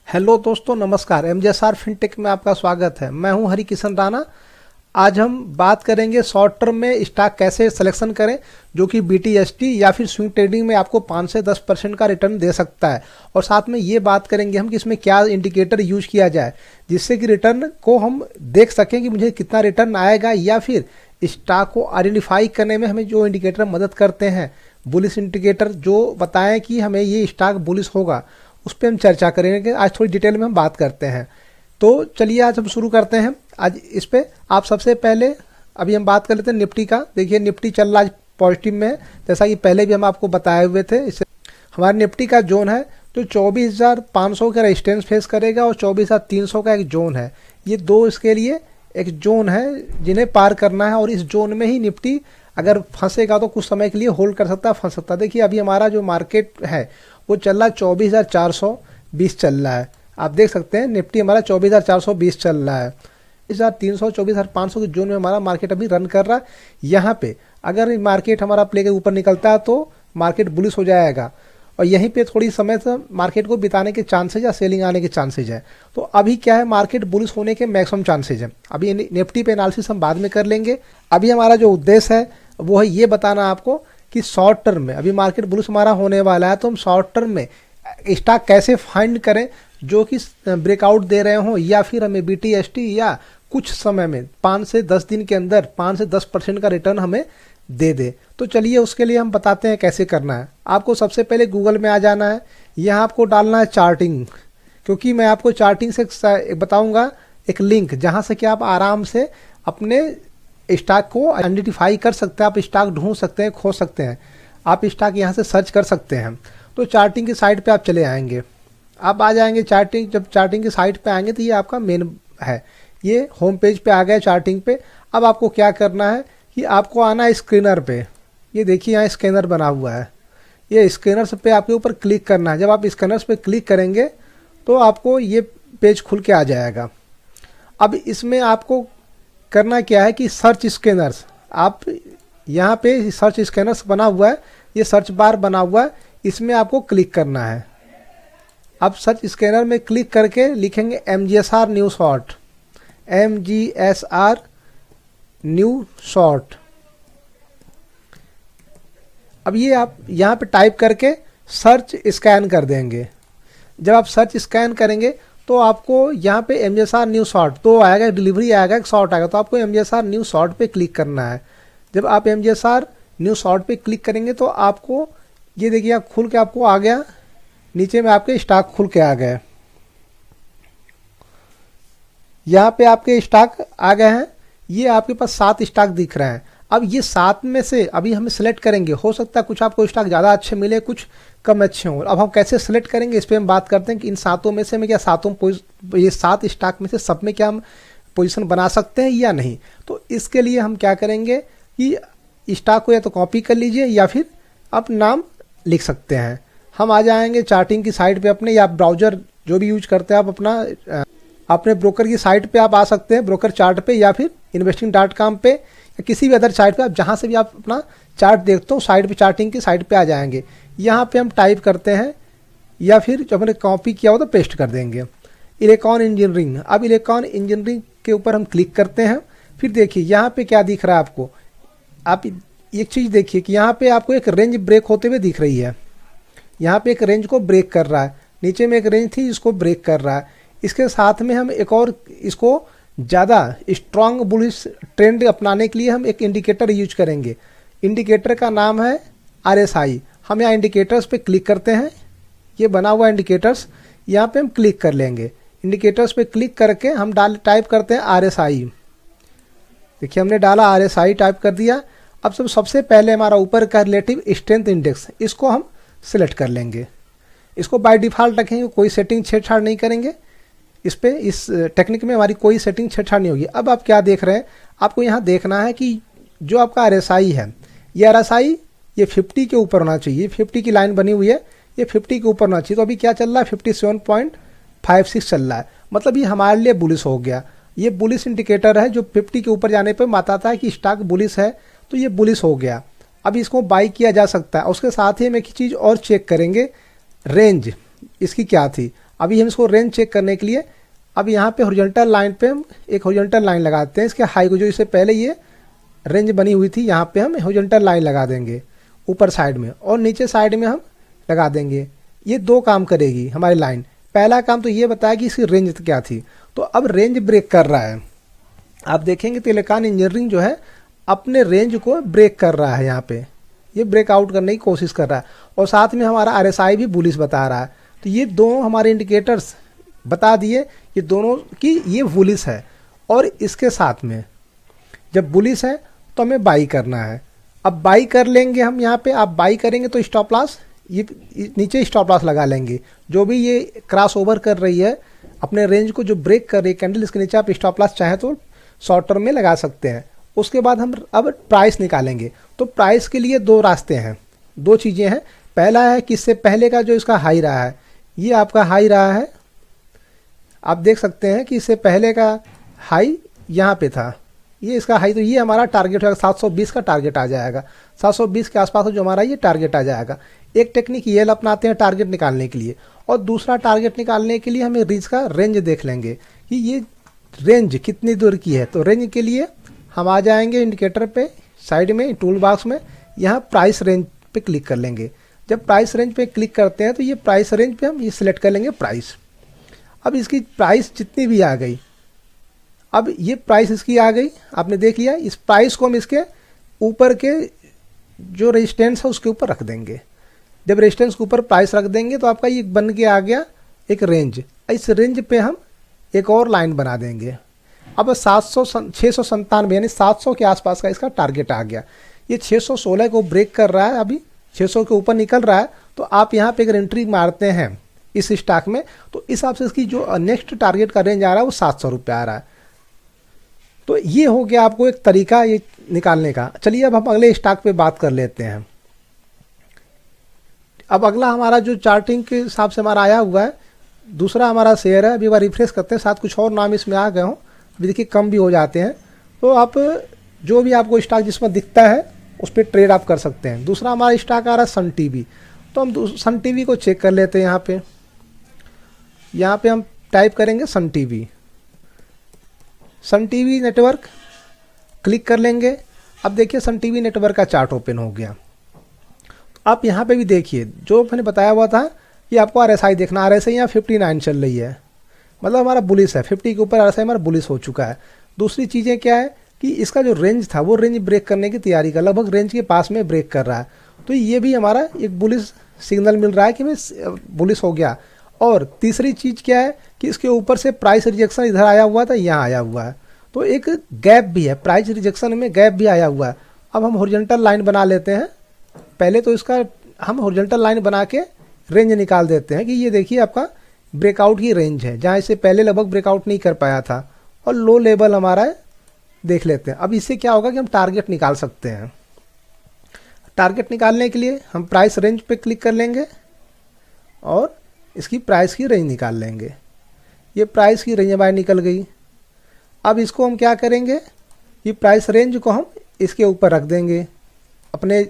Hello दोस्तों, नमस्कार। एमजेएसआर fintech में आपका स्वागत है। मैं हूं हरि किशन राणा। आज हम बात करेंगे शॉर्ट टर्म में स्टॉक कैसे सिलेक्शन करें जो कि बीटीएसटी या फिर स्विंग ट्रेडिंग में आपको 5 से 10% का रिटर्न दे सकता है। और साथ में ये बात करेंगे हम कि इसमें क्या इंडिकेटर यूज किया जाए जिससे कि रिटर्न को हम देख सकें कि मुझे कितना रिटर्न आएगा, या फिर स्टॉक को आइडेंटिफाई करने में हमें जो इंडिकेटर मदद करते हैं, बुलिश इंडिकेटर जो बताएं कि हमें ये स्टॉक बुलिश होगा, उस पर हम चर्चा करेंगे। आज थोड़ी डिटेल में हम बात करते हैं। तो चलिए आज हम शुरू करते हैं। आज इस पे आप सबसे पहले अभी हम बात कर लेते हैं निफ्टी का। देखिए निफ्टी चल रहा है पॉजिटिव में, जैसा कि पहले भी हम आपको बताए हुए थे। इससे हमारे निफ्टी का जोन है जो 24,500 का रेजिस्टेंस फेस करेगा और 24,300 का एक जोन है। ये दो इसके लिए एक जोन है जिन्हें पार करना है, और इस जोन में ही निफ्टी अगर फंसेगा तो कुछ समय के लिए होल्ड कर सकता है, फंस सकता है। देखिए अभी हमारा जो मार्केट है वो चल रहा है 24,420 चल रहा है। आप देख सकते हैं निफ्टी हमारा 24,420 चल रहा है। 24,300 24,500 के जोन में हमारा मार्केट अभी रन कर रहा है। यहाँ पे अगर मार्केट हमारा प्ले के ऊपर निकलता है तो मार्केट बुलिश हो जाएगा, और यहीं पे थोड़ी समय से मार्केट को बिताने के चांसेज या सेलिंग आने के चांसेज है। तो अभी क्या है, मार्केट बुलिश होने के मैक्सिमम चांसेज है। अभी निफ्टी पे एनालिसिस हम बाद में कर लेंगे। अभी हमारा जो उद्देश्य है वो है ये बताना आपको कि शॉर्ट टर्म में अभी मार्केट बुलिश हमारा होने वाला है, तो हम शॉर्ट टर्म में स्टॉक कैसे फाइंड करें जो कि ब्रेकआउट दे रहे हों, या फिर हमें बीटीएसटी या कुछ समय में 5 से 10 दिन के अंदर 5 से 10% का रिटर्न हमें दे दे। तो चलिए उसके लिए हम बताते हैं कैसे करना है। आपको सबसे पहले गूगल में आ जाना है। यहाँ आपको डालना है चार्टिंग, क्योंकि मैं आपको चार्टिंग से बताऊंगा एक लिंक जहाँ से कि आप आराम से अपने स्टॉक को आइडेंटिफाई कर सकते हैं। आप स्टॉक ढूंढ सकते हैं, खोज सकते हैं। आप स्टॉक यहाँ से सर्च कर सकते हैं। तो चार्टिंग की साइट पे आप चले आएंगे। आप आ जाएंगे चार्टिंग। जब चार्टिंग की साइट पे आएंगे तो ये आपका मेन है, ये होम पेज पे आ गया चार्टिंग पे। अब आपको क्या करना है कि आपको आना है स्कैनर पे। ये देखिए यहाँ स्कैनर बना हुआ है, ये स्कैनर्स पे आपके ऊपर क्लिक करना है। जब आप स्कैनर्स पे क्लिक करेंगे तो आपको ये पेज खुल के आ जाएगा। अब इसमें आपको करना क्या है कि सर्च स्कैनर्स, आप यहाँ पे सर्च स्कैनर्स बना हुआ है, ये सर्च बार बना हुआ है, इसमें आपको क्लिक करना है। आप सर्च स्कैनर में क्लिक करके लिखेंगे एमजीएसआर न्यू शॉर्ट, एमजीएसआर न्यू शॉर्ट। अब ये आप यहाँ पे टाइप करके सर्च स्कैन कर देंगे। जब आप सर्च स्कैन करेंगे तो आपको यहाँ पे एमजीएसआर न्यू शॉर्ट तो आएगा, डिलीवरी आएगा, एक शॉर्ट आएगा। तो आपको एमजीएसआर न्यू शॉर्ट पे क्लिक करना है। जब आप एमजीएसआर न्यू शॉर्ट पे क्लिक करेंगे तो आपको ये देखिए आप खुल के आपको आ गया, नीचे में आपके स्टॉक खुल के आ गए। यहाँ पे आपके स्टॉक आ गए हैं। ये आपके पास 7 स्टॉक दिख रहे हैं। अब ये 7 में से अभी हम सिलेक्ट करेंगे। हो सकता है कुछ आपको स्टॉक ज़्यादा अच्छे मिले, कुछ कम अच्छे हों। अब हम कैसे सिलेक्ट करेंगे इस पर हम बात करते हैं कि इन 7 में से मैं क्या ये 7 स्टॉक में से सब में क्या हम पोजीशन बना सकते हैं या नहीं। तो इसके लिए हम क्या करेंगे कि स्टॉक को या तो कॉपी कर लीजिए या फिर आप नाम लिख सकते हैं। हम आ जाएंगे चार्टिंग की साइट पे अपने, या ब्राउजर जो भी यूज करते हैं आप अपने ब्रोकर की साइट पे आप आ सकते हैं, ब्रोकर चार्ट पे या फिर investing.com पे या किसी भी अदर साइट पे, आप जहाँ से भी आप अपना चार्ट देखते हो साइट पे, चार्टिंग की साइट पे आ जाएंगे। यहाँ पे हम टाइप करते हैं या फिर जो हमने कॉपी किया हो तो पेस्ट कर देंगे इलेक्ट्रॉन इंजीनियरिंग। अब इलेक्ट्रॉन इंजीनियरिंग के ऊपर हम क्लिक करते हैं। फिर देखिए यहाँ पे क्या दिख रहा है आपको। आप एक चीज़ देखिए कि यहाँ पे आपको एक रेंज ब्रेक होते हुए दिख रही है। यहाँ पे एक रेंज को ब्रेक कर रहा है, नीचे में एक रेंज थी इसको ब्रेक कर रहा है। इसके साथ में हम एक और इसको ज़्यादा स्ट्रॉन्ग बुलिश ट्रेंड अपनाने के लिए हम एक इंडिकेटर यूज करेंगे। इंडिकेटर का नाम है RSI। हम यहाँ इंडिकेटर्स पे क्लिक करते हैं। ये बना हुआ इंडिकेटर्स, यहाँ पे हम क्लिक कर लेंगे। इंडिकेटर्स पे क्लिक करके हम टाइप करते हैं RSI। देखिए हमने डाला RSI, टाइप कर दिया। अब सबसे पहले हमारा ऊपर का रिलेटिव स्ट्रेंथ इंडेक्स, इसको हम सिलेक्ट कर लेंगे। इसको बाय डिफ़ॉल्ट रखेंगे, कोई सेटिंग छेड़छाड़ नहीं करेंगे। इस टेक्निक में हमारी कोई सेटिंग छेड़छाड़ नहीं होगी। अब आप क्या देख रहे हैं, आपको यहाँ देखना है कि जो आपका RSI है, ये RSI ये 50 के ऊपर होना चाहिए। 50 की लाइन बनी हुई है, ये 50 के ऊपर होना चाहिए। तो अभी क्या चल रहा है, 57.56 चल रहा है। मतलब ये हमारे लिए बुलिश हो गया। ये बुलिश इंडिकेटर है जो 50 के ऊपर जाने पर बताता है कि स्टॉक बुलिश है, तो ये बुलिश हो गया। अब इसको बाई किया जा सकता है। उसके साथ ही हम एक चीज़ और चेक करेंगे, रेंज इसकी क्या थी। अभी हम इसको रेंज चेक करने के लिए अब यहाँ पे हॉरिजॉन्टल लाइन पे हम एक हॉरिजॉन्टल लाइन लगाते हैं। इसके हाई को जो इससे पहले ये रेंज बनी हुई थी यहाँ पे हम हॉरिजॉन्टल लाइन लगा देंगे ऊपर साइड में, और नीचे साइड में हम लगा देंगे। ये दो काम करेगी हमारी लाइन। पहला काम तो ये बताया कि इसकी रेंज क्या थी, तो अब रेंज ब्रेक कर रहा है। आप देखेंगे तेलेकान इंजीनियरिंग जो है अपने रेंज को ब्रेक कर रहा है, यहाँ पे ये ब्रेकआउट करने की कोशिश कर रहा है, और साथ में हमारा RSI भी बुलिश बता रहा है। तो ये दोनों हमारे इंडिकेटर्स बता दिए ये दोनों कि ये बुलिश है, और इसके साथ में जब बुलिश है तो हमें बाई करना है। अब बाई कर लेंगे हम यहाँ पे। आप बाई करेंगे तो स्टॉप लॉस ये नीचे स्टॉप लॉस लगा लेंगे। जो भी ये क्रॉस ओवर कर रही है अपने रेंज को जो ब्रेक कर रही है कैंडल, इसके नीचे आप स्टॉप लॉस चाहे तो शॉर्ट टर्म में लगा सकते हैं। उसके बाद हम अब प्राइस निकालेंगे। तो प्राइस के लिए दो रास्ते हैं, दो चीज़ें हैं। पहला है कि इससे पहले का जो इसका हाई रहा है, ये आपका हाई रहा है। आप देख सकते हैं कि इससे पहले का हाई यहाँ पे था, ये इसका हाई। तो ये हमारा टारगेट होगा 720 का टारगेट आ जाएगा। 720 के आसपास जो हमारा ये टारगेट आ जाएगा। एक टेक्निक ये अपनाते हैं टारगेट निकालने के लिए, और दूसरा टारगेट निकालने के लिए हमें रीच का रेंज देख लेंगे कि ये रेंज कितनी दूर की है। तो रेंज के लिए हम आ जाएंगे इंडिकेटर पे साइड में टूल बॉक्स में, यहाँ प्राइस रेंज पे क्लिक कर लेंगे। जब प्राइस रेंज पे क्लिक करते हैं तो ये प्राइस रेंज पे हम ये सिलेक्ट कर लेंगे प्राइस। अब इसकी प्राइस जितनी भी आ गई, अब ये प्राइस इसकी आ गई, आपने देख लिया। इस प्राइस को हम इसके ऊपर के जो रेजिस्टेंस है उसके ऊपर रख देंगे। जब रेजिस्टेंस के ऊपर प्राइस रख देंगे तो आपका ये बन के आ गया एक रेंज। इस रेंज पे हम एक और लाइन बना देंगे। अब 697 यानी 700 के आसपास का इसका टारगेट आ गया। ये 616 को ब्रेक कर रहा है, अभी 600 के ऊपर निकल रहा है। तो आप यहाँ पे अगर एंट्री मारते हैं इस स्टॉक में, तो इस हिसाब से इसकी जो नेक्स्ट टारगेट का रेंज आ रहा है वो 700 रुपये आ रहा है। तो ये हो गया आपको एक तरीका ये निकालने का। चलिए अब हम अगले स्टॉक पे बात कर लेते हैं। अब अगला हमारा जो चार्टिंग के हिसाब से हमारा आया हुआ है, दूसरा हमारा शेयर है। अभी बार रिफ्रेश करते हैं, साथ कुछ और नाम इसमें आ गए हों, अभी देखिए कम भी हो जाते हैं। तो आप जो भी आपको स्टॉक जिसमें दिखता है उस पर ट्रेड आप कर सकते हैं। दूसरा हमारा स्टॉक आ रहा है सन टीवी। तो हम सन टीवी को चेक कर लेते हैं। यहाँ पे हम टाइप करेंगे Sun TV, Sun TV network click कर लेंगे। अब देखिए सन टीवी नेटवर्क का चार्ट ओपन हो गया। तो आप यहाँ पे भी देखिए जो मैंने बताया हुआ था कि आपको RSI देखना। RSI यहाँ 59 चल रही है, मतलब हमारा बुलिश है। 50 के ऊपर RSI हमारा बुलिश हो चुका है। दूसरी चीज़ें क्या है कि इसका जो रेंज था वो रेंज ब्रेक करने की तैयारी कर, लगभग रेंज के पास में ब्रेक कर रहा है। तो ये भी हमारा एक बुलिश सिग्नल मिल रहा है कि मैं बुलिश हो गया। और तीसरी चीज़ क्या है कि इसके ऊपर से प्राइस रिजेक्शन इधर आया हुआ था, यहाँ आया हुआ है। तो एक गैप भी है, प्राइस रिजेक्शन में गैप भी आया हुआ है। अब हम हॉरिजॉन्टल लाइन बना लेते हैं। पहले तो इसका हम हॉरिजॉन्टल लाइन बना के रेंज निकाल देते हैं कि ये देखिए आपका ब्रेकआउट की रेंज है, जहाँ इससे पहले लगभग ब्रेकआउट नहीं कर पाया था। और लो लेवल हमारा देख लेते हैं। अब इससे क्या होगा कि हम टारगेट निकाल सकते हैं। टारगेट निकालने के लिए हम प्राइस रेंज पे क्लिक कर लेंगे और इसकी प्राइस की रेंज निकाल लेंगे। ये प्राइस की रेंज हमारी निकल गई। अब इसको हम क्या करेंगे, ये प्राइस रेंज को हम इसके ऊपर रख देंगे, अपने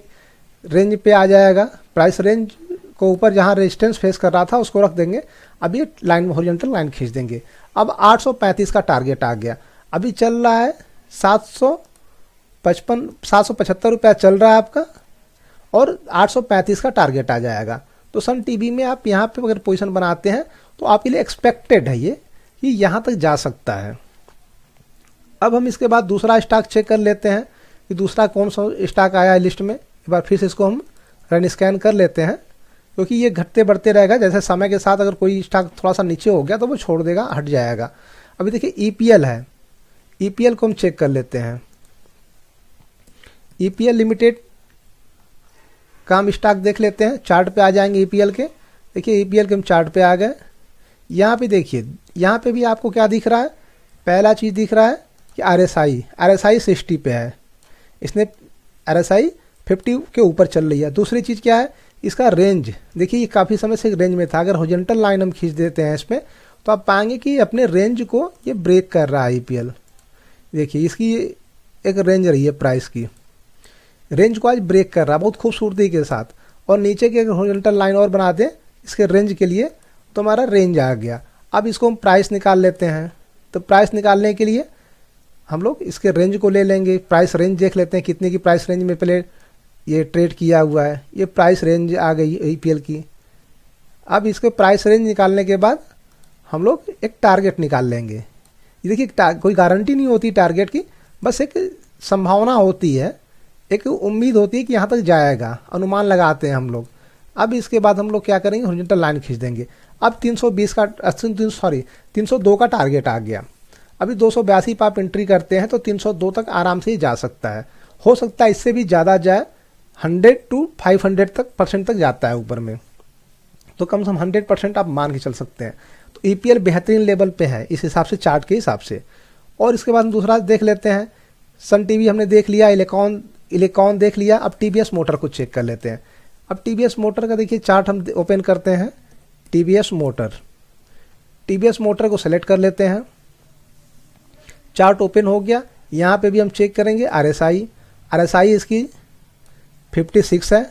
रेंज पे आ जाएगा। प्राइस रेंज को ऊपर जहाँ रेजिस्टेंस फेस कर रहा था उसको रख देंगे। अब ये लाइन हॉरिजॉन्टल लाइन खींच देंगे। अब 835 का टारगेट आ गया। अभी चल रहा है 775 रुपया चल रहा है आपका, और 835 का टारगेट आ जाएगा। तो सन टीवी में आप यहाँ पे अगर पोजीशन बनाते हैं तो आपके लिए एक्सपेक्टेड है ये कि यहाँ तक जा सकता है। अब हम इसके बाद दूसरा स्टॉक चेक कर लेते हैं कि दूसरा कौन सा स्टॉक आया है लिस्ट में। एक बार फिर से इसको हम रन स्कैन कर लेते हैं, क्योंकि ये घटते बढ़ते रहेगा। जैसे समय के साथ अगर कोई स्टॉक थोड़ा सा नीचे हो गया तो वो छोड़ देगा, हट जाएगा। अभी देखिए EPL है, EPL को हम चेक कर लेते हैं। EPL लिमिटेड का हम स्टॉक देख लेते हैं। चार्ट पे आ जाएंगे EPL के। देखिए EPL के हम चार्ट पे आ गए। यहाँ पे देखिए, यहाँ पे भी आपको क्या दिख रहा है, पहला चीज़ दिख रहा है कि RSI 60 पे है। इसने RSI 50 के ऊपर चल रही है। दूसरी चीज़ क्या है, इसका रेंज देखिए, ये काफ़ी समय से रेंज में था। अगर हॉरिजॉन्टल लाइन हम खींच देते हैं इसमें तो आप पाएंगे कि अपने रेंज को ये ब्रेक कर रहा है EPL। देखिए इसकी एक रेंज रही है, प्राइस की रेंज को आज ब्रेक कर रहा है बहुत खूबसूरती के साथ। और नीचे की अगर हॉरिजॉन्टल लाइन और बना दें इसके रेंज के लिए, तो हमारा रेंज आ गया। अब इसको हम प्राइस निकाल लेते हैं। तो प्राइस निकालने के लिए हम लोग इसके रेंज को ले लेंगे, प्राइस रेंज देख लेते हैं कितने की प्राइस रेंज में पहले ये ट्रेड किया हुआ है। ये प्राइस रेंज आ गई ईपीएल की। अब इसके प्राइस रेंज निकालने के बाद हम लोग एक टारगेट निकाल लेंगे। ये देखिए कोई गारंटी नहीं होती टारगेट की, बस एक संभावना होती है, एक उम्मीद होती है कि यहाँ तक जाएगा, अनुमान लगाते हैं हम लोग। अब इसके बाद हम लोग क्या करेंगे, हॉरिजॉन्टल लाइन खींच देंगे। अब 302 का टारगेट आ गया। अभी 282 पे आप एंट्री करते हैं तो 302 तक आराम से ही जा सकता है। हो सकता है इससे भी ज़्यादा जाए, 100 to 500 परसेंट तक जाता है ऊपर में, तो कम से कम 100% आप मान के चल सकते हैं। तो ईपीएल बेहतरीन लेवल पे है इस हिसाब से, चार्ट के हिसाब से। और इसके बाद हम दूसरा देख लेते हैं, सन टीवी हमने देख लिया, इलेकॉन देख लिया। अब टीवीएस मोटर को चेक कर लेते हैं। अब टीवीएस मोटर का देखिए चार्ट हम ओपन करते हैं। टीवीएस मोटर को सेलेक्ट कर लेते हैं। चार्ट ओपन हो गया। यहाँ पे भी हम चेक करेंगे आरएसआई इसकी 56 है,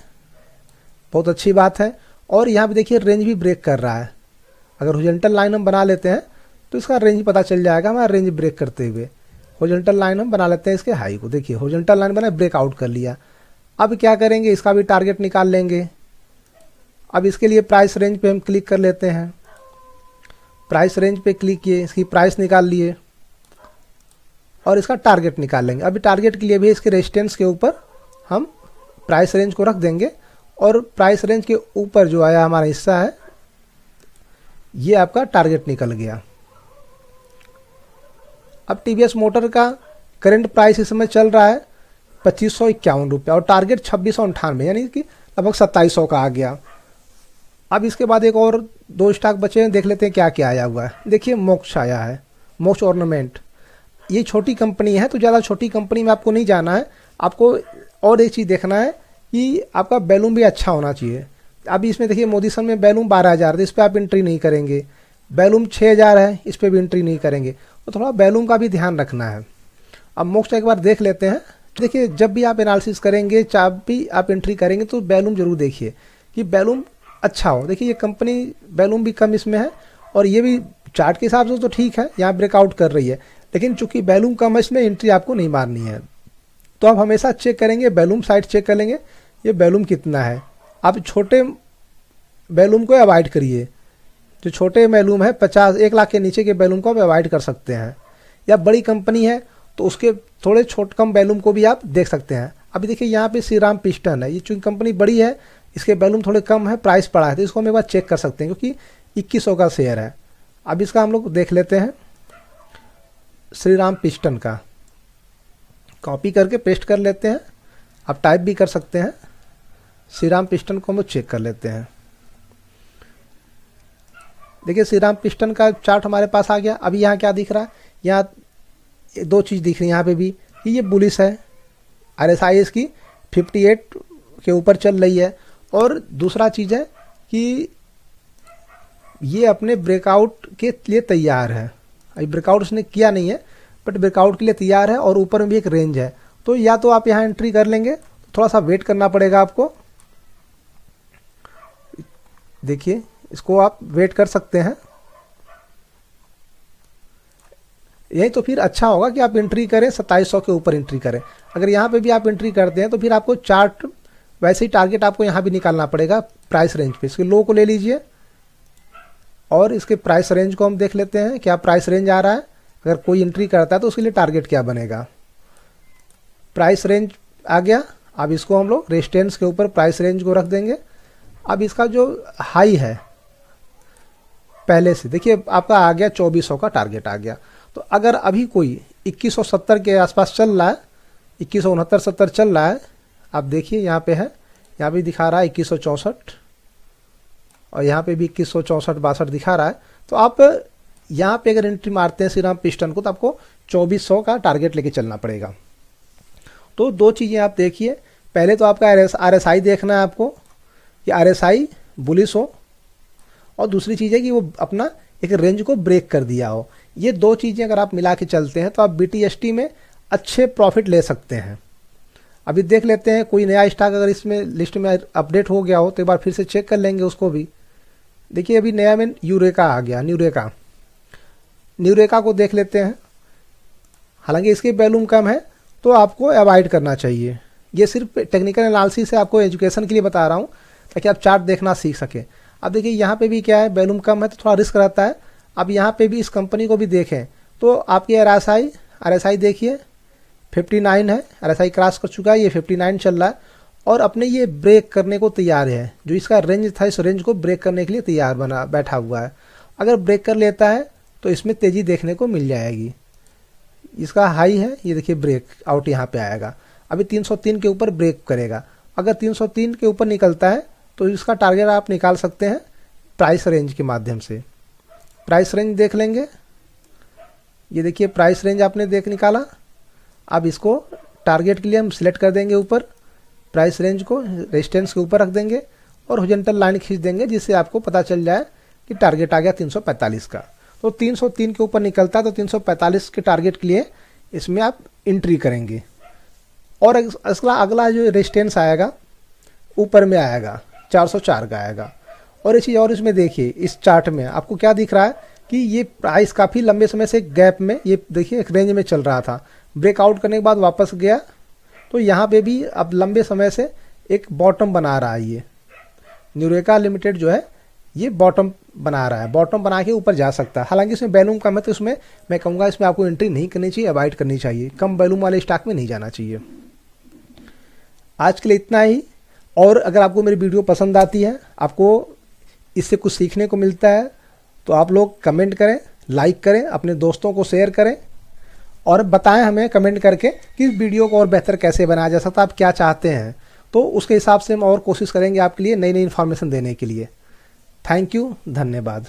बहुत अच्छी बात है। और यहाँ पे देखिए रेंज भी ब्रेक कर रहा है। अगर हॉरिजॉन्टल लाइन हम बना लेते हैं तो इसका रेंज पता चल जाएगा हमारा, रेंज ब्रेक करते हुए। हॉरिजॉन्टल लाइन हम बना लेते हैं इसके हाई को। देखिए हॉरिजॉन्टल लाइन बना, ब्रेकआउट कर लिया। अब क्या करेंगे, इसका भी टारगेट निकाल लेंगे। अब इसके लिए प्राइस रेंज पे हम क्लिक कर लेते हैं। प्राइस रेंज पे क्लिक किए, इसकी प्राइस निकाल लिए और इसका टारगेट निकाल लेंगे। अभी टारगेट के लिए भी इसके रेजिस्टेंस के ऊपर हम प्राइस रेंज को रख देंगे और प्राइस रेंज के ऊपर जो आया हमारा हिस्सा है, ये आपका टारगेट निकल गया। अब टीवीएस मोटर का करंट प्राइस इस समय चल रहा है 2551 रुपये और टारगेट 2698, यानी कि लगभग 2700 का आ गया। अब इसके बाद एक और 2 स्टॉक बचे हैं, देख लेते हैं क्या क्या आया हुआ है। देखिए मोक्ष आया है, मोक्ष ऑर्नामेंट। ये छोटी कंपनी है तो ज़्यादा छोटी कंपनी में आपको नहीं जाना है, आपको और एक चीज़ देखना है कि आपका बैलूम भी अच्छा होना चाहिए। अभी इसमें देखिए मोदीसन में बैलूम 12,000 है, इस पर आप एंट्री नहीं करेंगे। बैलूम 6,000 है, इस पर भी एंट्री नहीं करेंगे। तो थोड़ा बैलूम का भी ध्यान रखना है। अब मोक्ष एक बार देख लेते हैं। देखिए जब भी आप एनालिसिस करेंगे, जब भी आप एंट्री करेंगे तो बैलूम जरूर देखिए कि बैलूम अच्छा हो। देखिए ये कंपनी बैलूम भी कम इसमें है और ये भी चार्ट के हिसाब से तो ठीक है, यहाँ ब्रेकआउट कर रही है, लेकिन चूंकि बैलूम कम है इसमें एंट्री आपको नहीं मारनी है। तो आप हमेशा चेक करेंगे, बैलूम साइड चेक कर लेंगे, ये बैलूम कितना है। आप छोटे बैलूम को अवॉइड करिए, जो छोटे बैलूम है 1 लाख के नीचे के बैलूम को आप अवॉइड कर सकते हैं। या बड़ी कंपनी है तो उसके थोड़े कम बैलूम को भी आप देख सकते हैं। अभी देखिए यहाँ पे श्री राम पिस्टन है, ये चूंकि कंपनी बड़ी है इसके बैलूम थोड़े कम है, प्राइस पड़ा है, तो इसको हम एक बार चेक कर सकते हैं क्योंकि 2100 का शेयर है। अब इसका हम लोग देख लेते हैं, श्री राम पिस्टन का कॉपी करके पेस्ट कर लेते हैं, आप टाइप भी कर सकते हैं। श्री राम पिस्टन को हम लोग चेक कर लेते हैं। देखिए श्री राम पिस्टन का चार्ट हमारे पास आ गया। अभी यहाँ क्या दिख रहा है, यहाँ 2 चीज़ दिख रही है यहाँ पे भी कि ये बुलिश है, आरएसआई इसकी 58 के ऊपर चल रही है। और दूसरा चीज़ है कि ये अपने ब्रेकआउट के लिए तैयार है। अभी ब्रेकआउट उसने किया नहीं है बट ब्रेकआउट के लिए तैयार है और ऊपर में भी एक रेंज है। तो या तो आप यहाँ एंट्री कर लेंगे, थोड़ा सा वेट करना पड़ेगा आपको। देखिए इसको आप वेट कर सकते हैं। यही तो फिर अच्छा होगा कि आप एंट्री करें 2700 के ऊपर एंट्री करें। अगर यहाँ पे भी आप एंट्री करते हैं तो फिर आपको चार्ट वैसे ही टारगेट आपको यहाँ भी निकालना पड़ेगा प्राइस रेंज पे। इसके लो को ले लीजिए और इसके प्राइस रेंज को हम देख लेते हैं क्या प्राइस रेंज आ रहा है। अगर कोई एंट्री करता है तो उसके लिए टारगेट क्या बनेगा। प्राइस रेंज आ गया। अब इसको हम लोग रेजिस्टेंस के ऊपर प्राइस रेंज को रख देंगे। अब इसका जो हाई है पहले से देखिए आपका आ गया 2400 का टारगेट आ गया। तो अगर अभी कोई 2170 के आसपास चल रहा है, 2169-70 चल रहा है, आप देखिए यहाँ पे है, यहाँ भी दिखा रहा है 2164 और यहाँ पे भी 2164-62 दिखा रहा है। तो आप यहाँ पे अगर एंट्री मारते हैं श्री राम पिस्टन को तो आपको 2400 का टारगेट लेके चलना पड़ेगा। तो 2 चीज़ें आप देखिए, पहले तो आपका आरएसआई देखना है आपको कि आरएसआई बुलिश हो, और दूसरी चीज़ है कि वो अपना एक रेंज को ब्रेक कर दिया हो। ये 2 चीज़ें अगर आप मिला के चलते हैं तो आप BTST में अच्छे प्रॉफिट ले सकते हैं। अभी देख लेते हैं कोई नया स्टॉक अगर इसमें लिस्ट में अपडेट हो गया हो तो एक बार फिर से चेक कर लेंगे उसको भी। देखिए अभी नया में यूरेका आ गया, न्यूरेका को देख लेते हैं। हालांकि इसकी वैल्यूम कम है तो आपको अवॉइड करना चाहिए। ये सिर्फ टेक्निकल एनालिसिस से आपको एजुकेशन के लिए बता रहा हूँ ताकि आप चार्ट देखना सीख सकें। अब देखिए यहाँ पे भी क्या है, वैल्यूम कम है तो थोड़ा रिस्क रहता है। अब यहाँ पे भी इस कंपनी को भी देखें तो आपकी RSI देखिए 59 है, RSI क्रॉस कर चुका है, ये 59 चल रहा है और अपने ये ब्रेक करने को तैयार है। जो इसका रेंज था, इस रेंज को ब्रेक करने के लिए तैयार बैठा हुआ है। अगर ब्रेक कर लेता है तो इसमें तेज़ी देखने को मिल जाएगी। इसका हाई है, ये देखिए ब्रेक आउट यहाँ पे आएगा। अभी 303 के ऊपर ब्रेक करेगा। अगर 303 के ऊपर निकलता है तो इसका टारगेट आप निकाल सकते हैं प्राइस रेंज के माध्यम से। प्राइस रेंज देख लेंगे, ये देखिए प्राइस रेंज आपने निकाला। अब इसको टारगेट के लिए हम सिलेक्ट कर देंगे ऊपर, प्राइस रेंज को रेजिस्टेंस के ऊपर रख देंगे और हॉरिजॉन्टल लाइन खींच देंगे, जिससे आपको पता चल जाए कि टारगेट आ गया 345 का। तो 303 के ऊपर निकलता है तो 345 के टारगेट के लिए इसमें आप एंट्री करेंगे। और अगला जो रेजिस्टेंस आएगा ऊपर में आएगा 404 का आएगा। और एक चीज़ और इसमें देखिए, इस चार्ट में आपको क्या दिख रहा है कि ये प्राइस काफ़ी लंबे समय से गैप में, ये देखिए एक रेंज में चल रहा था, ब्रेकआउट करने के बाद वापस गया तो यहाँ पे भी अब लंबे समय से एक बॉटम बना रहा है। ये न्यूरेका लिमिटेड जो है ये बॉटम बना रहा है, बॉटम बना के ऊपर जा सकता है। हालांकि इसमें वैल्यूम कम है तो इसमें मैं कहूँगा इसमें आपको एंट्री नहीं करनी चाहिए, अवॉइड करनी चाहिए। कम वैल्यूम वाले स्टॉक में नहीं जाना चाहिए। आज के लिए इतना ही। और अगर आपको मेरी वीडियो पसंद आती है, आपको इससे कुछ सीखने को मिलता है, तो आप लोग कमेंट करें, लाइक करें, अपने दोस्तों को शेयर करें और बताएं हमें कमेंट करके कि इस वीडियो को और बेहतर कैसे बनाया जा सकता है, आप क्या चाहते हैं। तो उसके हिसाब से हम और कोशिश करेंगे आपके लिए नई नई इन्फॉर्मेशन देने के लिए। थैंक यू, धन्यवाद।